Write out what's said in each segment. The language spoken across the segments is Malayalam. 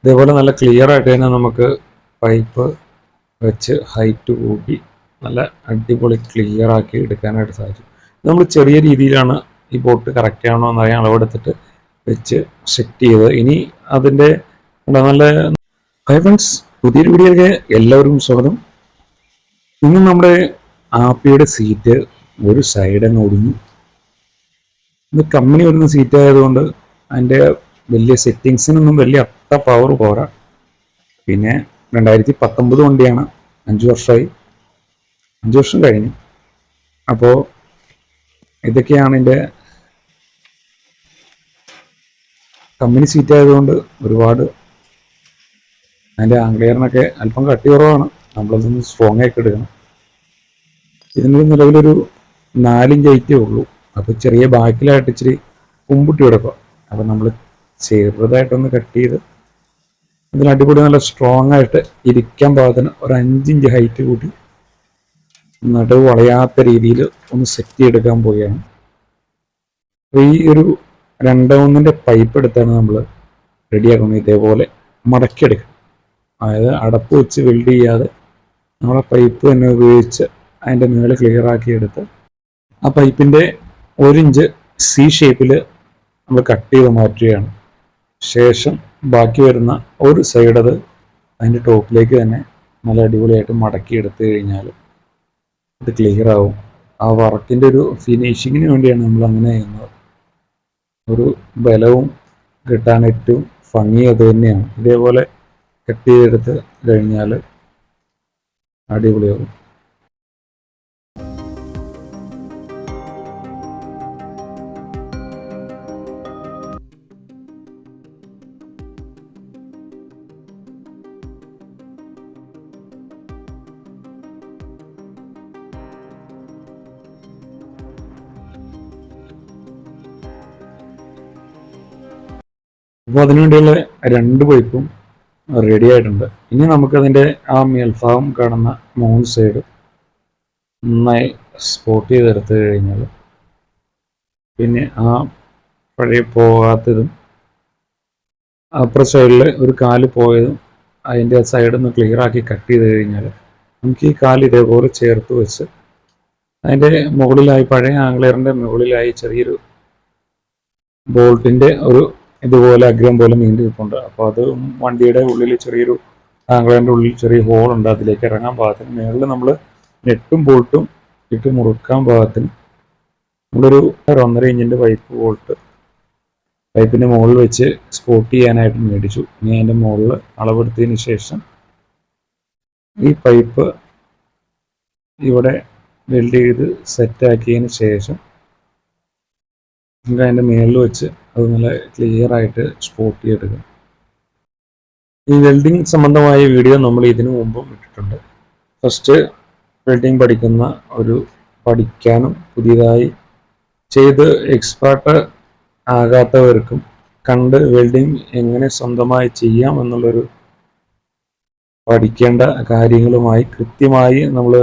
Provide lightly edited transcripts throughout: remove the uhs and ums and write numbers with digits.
ഇതേപോലെ നല്ല ക്ലിയർ ആയിട്ട് തന്നെ നമുക്ക് പൈപ്പ് വെച്ച് ഹൈറ്റ് കൂട്ടി നല്ല അടിപൊളി ക്ലിയർ ആക്കി എടുക്കാനായിട്ട് സാധിക്കും. നമ്മൾ ചെറിയ രീതിയിലാണ് ഈ ബോട്ട് കറക്റ്റ് ആണോ എന്നറിയാൻ അളവെടുത്തിട്ട് വെച്ച് സെറ്റ് ചെയ്ത് ഇനി അതിൻ്റെ നല്ല ഹൈ ഫ്രണ്ട്സ്, പുതിയൊരു വീഡിയോയിലേക്ക് എല്ലാവർക്കും സ്വാഗതം. ഇന്ന് നമ്മുടെ ആപ്പിയുടെ സീറ്റ് ഒരു സൈഡ് അങ്ങ് ഒടിഞ്ഞു. ഇത് കമ്പനി വരുന്ന സീറ്റ് ആയതുകൊണ്ട് അതിൻ്റെ വലിയ സെറ്റിങ്സിനൊന്നും വലിയ അത്ര പവർ പോരാ. പിന്നെ 2019 വണ്ടിയാണ്, 5 വർഷമായി, 5 വർഷം കഴിഞ്ഞു. അപ്പോൾ ഇതൊക്കെയാണ് എൻ്റെ കമ്പനി സീറ്റ് ആയതുകൊണ്ട് ഒരുപാട് അതിൻ്റെ ആംഗ്ലിയറിനൊക്കെ അല്പം കട്ടി കുറവാണ്. നമ്മളതൊന്ന് സ്ട്രോങ് ആയിട്ട് എടുക്കണം. ഇതിന് നിലവിലൊരു 4 ഇഞ്ച് ഹൈറ്റേ ഉള്ളൂ. അപ്പോൾ ചെറിയ ബാക്കിലായിട്ട് ഇച്ചിരി കുമ്പുട്ടി കിടക്കുക. അപ്പോൾ നമ്മൾ ചെറുതായിട്ടൊന്ന് കട്ട് ചെയ്ത് ഇതിന് അടിപൊളി നല്ല സ്ട്രോങ് ആയിട്ട് ഇരിക്കാൻ പാകത്തിന് ഒരു 5 ഇഞ്ച് ഹൈറ്റ് കൂട്ടി നടുവ് വളയാത്ത രീതിയിൽ ഒന്ന് സെറ്റ് ചെയ്തെടുക്കാൻ പോവുകയാണ്. അപ്പോൾ ഈ ഒരു 2-1 പൈപ്പ് എടുത്താണ് നമ്മൾ റെഡിയാക്കുന്നത്. ഇതേപോലെ മടക്കിയെടുക്കണം. അതായത് അടപ്പ് വെച്ച് വെൽഡ് ചെയ്യാതെ നമ്മളെ പൈപ്പ് തന്നെ ഉപയോഗിച്ച് അതിൻ്റെ മേലെ ക്ലിയർ ആക്കി എടുത്ത് ആ പൈപ്പിൻ്റെ 1 ഇഞ്ച് സി ഷേപ്പിൽ നമ്മൾ കട്ട് ചെയ്ത് മാറ്റുകയാണ്. ശേഷം ബാക്കി വരുന്ന ഒരു സൈഡ് അത് അതിൻ്റെ ടോപ്പിലേക്ക് തന്നെ നല്ല അടിപൊളിയായിട്ട് മടക്കി എടുത്തു കഴിഞ്ഞാൽ ഇത് ക്ലിയർ ആവും. ആ വർക്കിൻ്റെ ഒരു ഫിനിഷിങ്ങിന് വേണ്ടിയാണ് നമ്മൾ അങ്ങനെ ചെയ്യുന്നത്. ഒരു ബലവും കിട്ടാൻ ഏറ്റവും ഭംഗി അത് തന്നെയാണ്. ഇതേപോലെ കട്ട് ചെയ്തെടുത്ത് കഴിഞ്ഞാൽ അടിപൊളിയാവും. അപ്പോൾ അതിനുവേണ്ടിയുള്ള 2 പൈപ്പും റെഡി ആയിട്ടുണ്ട്. ഇനി നമുക്കതിൻ്റെ ആ മേൽഭാഗം കാണുന്ന 3 സൈഡ് നന്നായി സ്പോട്ട് ചെയ്തെടുത്ത് കഴിഞ്ഞാൽ പിന്നെ ആ പഴയ പോകാത്തതും അപ്പുറ സൈഡിൽ ഒരു കാല് പോയതും അതിൻ്റെ സൈഡിൽ നിന്ന് ക്ലിയർ ആക്കി കട്ട് ചെയ്ത് കഴിഞ്ഞാൽ നമുക്ക് ഈ കാല് ഇതേപോലെ ചേർത്ത് വെച്ച് അതിൻ്റെ മുകളിലായി പഴയ ആംഗ്ലറിൻ്റെ മുകളിലായി ചെറിയൊരു ബോൾട്ടിൻ്റെ ഒരു ഇതുപോലെ അഗ്രം പോലെ നീണ്ടു നിൽപ്പുണ്ട്. അപ്പോൾ അത് വണ്ടിയുടെ ഉള്ളിൽ ചെറിയൊരു ആംഗ്ലറിൻ്റെ ഉള്ളിൽ ചെറിയ ഹോളുണ്ട്. അതിലേക്ക് ഇറങ്ങാൻ പാകത്തിന് മുകളിൽ നമ്മൾ നെട്ടും ബോൾട്ടും ഇട്ട് മുറുക്കാൻ പാകത്തിന് നമ്മളൊരു 1.5 ഇഞ്ചിൻ്റെ പൈപ്പിൻ്റെ മുകളിൽ വെച്ച് സ്പോട്ട് ചെയ്യാനായിട്ട് മേടിച്ചു. ഇനി അതിൻ്റെ മുകളിൽ അളവെടുത്തതിന് ശേഷം ഈ പൈപ്പ് ഇവിടെ വെൽഡ് ചെയ്ത് സെറ്റാക്കിയതിന് ശേഷം നമുക്ക് അതിൻ്റെ മുകളിൽ വെച്ച് അത് നല്ല ക്ലിയർ ആയിട്ട് സ്പോട്ട് ചെയ്തെടുക്കും. ഈ വെൽഡിങ് സംബന്ധമായ വീഡിയോ നമ്മൾ ഇതിനു മുമ്പും ഇട്ടിട്ടുണ്ട്. ഫസ്റ്റ് വെൽഡിങ് പഠിക്കാനും പുതിയതായി ചെയ്ത് എക്സ്പേർട്ട് ആകാത്തവർക്കും കണ്ട് വെൽഡിങ് എങ്ങനെ സ്വന്തമായി ചെയ്യാം എന്നുള്ളൊരു പഠിക്കേണ്ട കാര്യങ്ങളുമായി കൃത്യമായി നമ്മൾ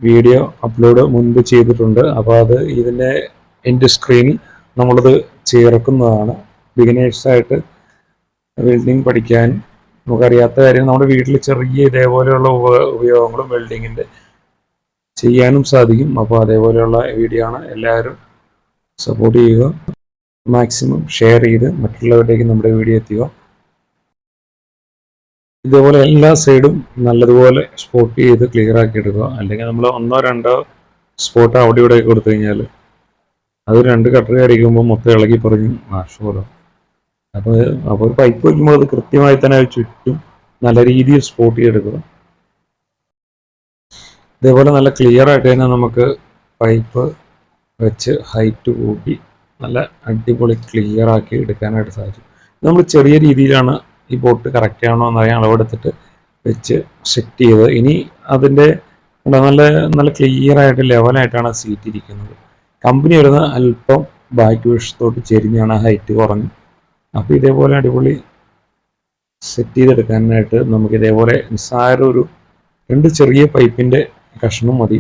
വീഡിയോ അപ്ലോഡ് മുൻപ് ചെയ്തിട്ടുണ്ട്. അപ്പോൾ അത് ഇതിൻ്റെ എൻ്റെ സ്ക്രീനിൽ നമ്മളത് ചേർക്കുന്നതാണ്. ബിഗിനേഴ്സായിട്ട് വെൽഡിങ് പഠിക്കാൻ നമുക്കറിയാത്ത കാര്യം നമ്മുടെ വീട്ടിൽ ചെറിയ ഇതേപോലെയുള്ള ഉപയോഗങ്ങളും വെൽഡിങ്ങിൻ്റെ ചെയ്യാനും സാധിക്കും. അപ്പോൾ അതേപോലെയുള്ള വീഡിയോ ആണ്. എല്ലാവരും സപ്പോർട്ട് ചെയ്യുക, മാക്സിമം ഷെയർ ചെയ്ത് മറ്റുള്ളവരിലേക്ക് നമ്മുടെ വീഡിയോ എത്തിക്കുക. ഇതേപോലെ എല്ലാ സൈഡും നല്ലതുപോലെ സ്പോട്ട് ചെയ്ത് ക്ലിയർ ആക്കി എടുക്കുക. അല്ലെങ്കിൽ നമ്മൾ 1-2 സ്പോട്ട് അവിടെ ഇവിടെ കൊടുത്തു കഴിഞ്ഞാൽ അത് 2 കട്ടർ അടിക്കുമ്പോൾ മൊത്തം ഇളകി പറഞ്ഞ് നാശമല്ലോ. അപ്പോൾ ഒരു പൈപ്പ് വയ്ക്കുമ്പോൾ അത് കൃത്യമായി തന്നെ ചുറ്റും നല്ല രീതിയിൽ സ്പോട്ട് ചെയ്തെടുക്കുക. ഇതേപോലെ നല്ല ക്ലിയർ ആയിട്ട് തന്നെ നമുക്ക് പൈപ്പ് വെച്ച് ഹൈറ്റ് കൂട്ടി നല്ല അടിപൊളി ക്ലിയർ ആക്കി എടുക്കാനായിട്ട് സാധിക്കും. നമ്മൾ ചെറിയ രീതിയിലാണ് ഈ ബോട്ട് കറക്റ്റ് ആണോ എന്നറിയാൻ അളവെടുത്തിട്ട് വെച്ച് സെറ്റ് ചെയ്ത് ഇനി അതിൻ്റെ നല്ല നല്ല ക്ലിയർ ആയിട്ട് ലെവലായിട്ടാണ് സീറ്റ് ഇരിക്കുന്നത്. കമ്പനി വരുന്ന അല്പം ബാക്ക് വശത്തോട്ട് ചെരിഞ്ഞാണ്, ഹൈറ്റ് കുറഞ്ഞു. അപ്പോൾ ഇതേപോലെ അടിപൊളി സെറ്റ് ചെയ്തെടുക്കാനായിട്ട് നമുക്ക് ഇതേപോലെ നിസ്സാര ഒരു 2 ചെറിയ പൈപ്പിൻ്റെ കഷ്ണം മതി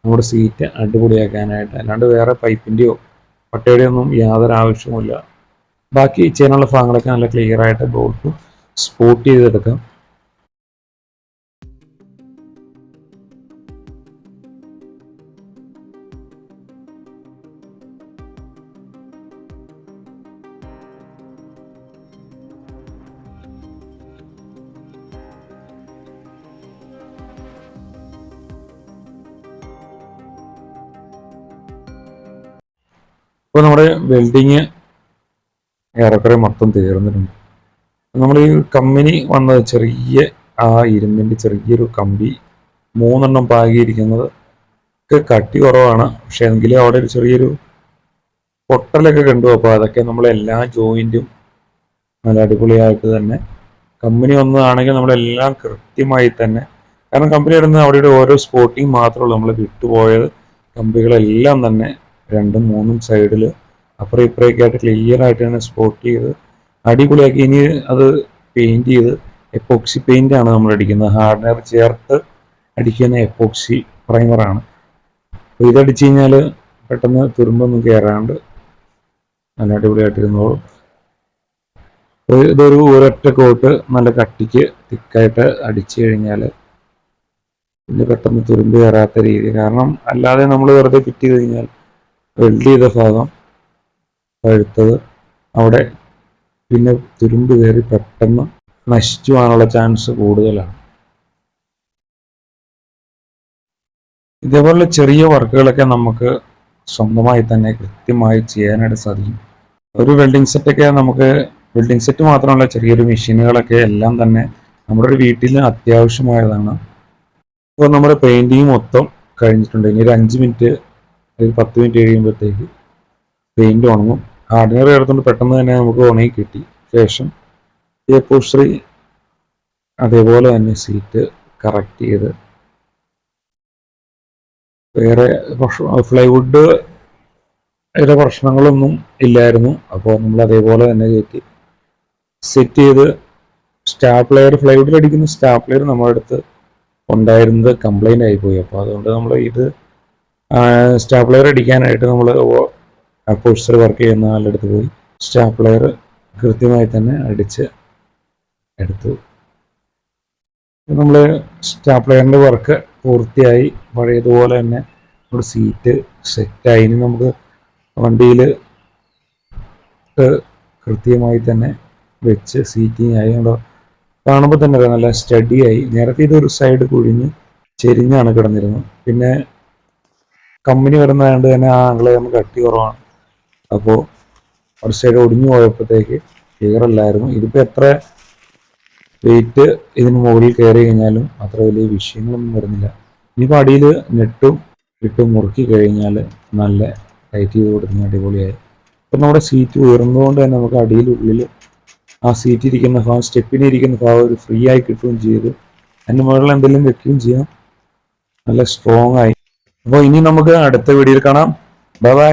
നമ്മുടെ സീറ്റ് അടിപൊളിയാക്കാനായിട്ട്. അല്ലാണ്ട് വേറെ പൈപ്പിൻ്റെയോ പട്ടയുടെയോ ഒന്നും യാതൊരു ആവശ്യവുമില്ല. ബാക്കി ചെയ്യാനുള്ള ഭാഗങ്ങളൊക്കെ നല്ല ക്ലിയർ ആയിട്ട് ബോൾട്ട് സ്പോട്ട് ചെയ്തെടുക്കാം. ഇപ്പോൾ നമ്മുടെ വെൽഡിങ് ഏറെക്കുറെ മൊത്തം തീർന്നിട്ടുണ്ട്. നമ്മൾ ഈ കമ്പനി വന്നത് ചെറിയ ആ ഇരുമ്പിൻ്റെ ചെറിയൊരു കമ്പി 3 പാകിയിരിക്കുന്നത് ഒക്കെ കട്ടി കുറവാണ്. പക്ഷെ എങ്കിലും അവിടെ ഒരു ചെറിയൊരു പൊട്ടലൊക്കെ കണ്ടു. അപ്പോൾ അതൊക്കെ നമ്മൾ എല്ലാ ജോയിൻറ്റും നല്ല അടിപൊളിയായിട്ട് തന്നെ കമ്പനി വന്നതാണെങ്കിൽ നമ്മളെല്ലാം കൃത്യമായി തന്നെ, കാരണം കമ്പനി ഇടുന്ന അവിടെ ഓരോ സ്പോട്ടിങ് മാത്രമേ ഉള്ളൂ നമ്മൾ വിട്ടുപോയത്. കമ്പികളെല്ലാം തന്നെ 2ഉം 3ഉം സൈഡിൽ അപ്പുറം ഇപ്പുറമൊക്കെ ആയിട്ട് ക്ലിയർ ആയിട്ട് തന്നെ സ്പോട്ട് ചെയ്ത് അടിപൊളിയാക്കി. ഇനി അത് പെയിൻറ് ചെയ്ത് എപ്പോക്സി പെയിൻ്റ് ആണ് നമ്മൾ അടിക്കുന്നത്. ഹാർഡ്നർ ചേർത്ത് അടിക്കുന്ന എപ്പോക്സി പ്രൈമറാണ്. അപ്പോൾ ഇതടിച്ചു കഴിഞ്ഞാൽ പെട്ടെന്ന് തുരുമ്പൊന്നും കയറാണ്ട് നല്ല അടിപൊളിയായിട്ടിരുന്നോളും. ഇതൊരു ഒരൊറ്റ കോട്ട് നല്ല കട്ടിക്ക് തിക്കായിട്ട് അടിച്ചു കഴിഞ്ഞാൽ പിന്നെ പെട്ടെന്ന് തുരുമ്പ് കയറാത്ത രീതി. കാരണം അല്ലാതെ നമ്മൾ വെറുതെ ഫിറ്റ് ചെയ്ത് കഴിഞ്ഞാൽ വെൽഡ് ചെയ്ത ഭാഗം പഴുത്തത് അവിടെ പിന്നെ തുരുമ്പ് കയറി പെട്ടെന്ന് നശിച്ചു പോകാനുള്ള ചാൻസ് കൂടുതലാണ്. ഇതേപോലുള്ള ചെറിയ വർക്കുകളൊക്കെ നമുക്ക് സ്വന്തമായി തന്നെ കൃത്യമായി ചെയ്യാനായിട്ട് സാധിക്കും. ഒരു വെൽഡിംഗ് സെറ്റൊക്കെ നമുക്ക് വെൽഡിംഗ് സെറ്റ് മാത്രമല്ല ചെറിയൊരു മെഷീനുകളൊക്കെ എല്ലാം തന്നെ നമ്മുടെ ഒരു വീട്ടിൽ അത്യാവശ്യമായതാണ്. ഇപ്പോൾ നമ്മുടെ പെയിൻറ്റിങ് മൊത്തം കഴിഞ്ഞിട്ടുണ്ട്. ഇനി ഒരു 5 മിനിറ്റ് ഒരു 10 മിനിറ്റ് കഴിയുമ്പോഴത്തേക്ക് പെയിൻറ് ഉണങ്ങും. ഹാർഡ്വെയർ ചേർത്തുകൊണ്ട് പെട്ടെന്ന് തന്നെ നമുക്ക് ഉണങ്ങി കിട്ടി. ശേഷം ഈ എപ്പോക്സി അതേപോലെ തന്നെ സീറ്റ് കറക്റ്റ് ചെയ്ത് വേറെ പ്ലൈവുഡ് പ്രശ്നങ്ങളൊന്നും ഇല്ലായിരുന്നു. അപ്പോൾ നമ്മൾ അതേപോലെ തന്നെ കയറ്റി സെറ്റ് ചെയ്ത് സ്റ്റാപ്ലെയർ പ്ലൈവുഡിൽ അടിക്കുന്ന സ്റ്റാപ്ലെയർ നമ്മുടെ അടുത്ത് ഉണ്ടായിരുന്നത് കംപ്ലൈൻ്റ് ആയിപ്പോയി. അപ്പോൾ അതുകൊണ്ട് നമ്മൾ ഇത് സ്റ്റാപ്ലെയർ അടിക്കാനായിട്ട് നമ്മൾ അപ്പോൾസ്റ്റർ വർക്ക് ചെയ്യുന്ന ആളുടെ അടുത്ത് പോയി സ്റ്റാപ്ലെയർ കൃത്യമായി തന്നെ അടിച്ച് എടുത്തു. നമ്മൾ സ്റ്റാപ്ലെയറിൻ്റെ വർക്ക് പൂർത്തിയായി. പഴയതുപോലെ തന്നെ നമ്മുടെ സീറ്റ് സെറ്റായി. ഇനി നമുക്ക് വണ്ടിയിൽ കൃത്യമായി തന്നെ വെച്ച് സീറ്റിംഗ് ആയി. നമ്മൾ കാണുമ്പോൾ തന്നെ നല്ല സ്റ്റഡിയായി. നേരത്തെ ഇതൊരു സൈഡ് കുഴിഞ്ഞ് ചെരിഞ്ഞാണ് കിടന്നിരുന്നത്. പിന്നെ കമ്പനി വരുന്നതുകൊണ്ട് തന്നെ ആ ആംഗിള് നമുക്ക് കട്ടി കുറവാണ്. അപ്പോൾ ഒരു സൈഡ് ഒടിഞ്ഞു പോയപ്പോഴത്തേക്ക് ക്ലിയർ അല്ലായിരുന്നു. ഇതിപ്പോൾ എത്ര വെയിറ്റ് ഇതിന് മുകളിൽ കയറി കഴിഞ്ഞാലും അത്ര വലിയ വിഷയങ്ങളൊന്നും വരുന്നില്ല. ഇനിയിപ്പോൾ അടിയിൽ നെട്ടും ഇട്ട് മുറുക്കി കഴിഞ്ഞാൽ നല്ല ടൈറ്റ് ചെയ്ത് കൊടുക്കുന്ന അടിപൊളിയായി. ഇപ്പം നമ്മുടെ സീറ്റ് ഉയർന്നുകൊണ്ട് തന്നെ നമുക്ക് അടിയിൽ ഉള്ളിൽ ആ സീറ്റ് ഇരിക്കുന്ന ഭാഗം സ്റ്റെപ്പിന് ഇരിക്കുന്ന ഭാഗം ഒരു ഫ്രീ ആയി കിട്ടുകയും ചെയ്തു. അതിന് മുകളിൽ എന്തെങ്കിലും വെക്കുകയും ചെയ്യാം. നല്ല സ്ട്രോങ് ആയി. അപ്പോൾ ഇനി നമുക്ക് അടുത്ത വീഡിയോയിൽ കാണാം. Bye bye.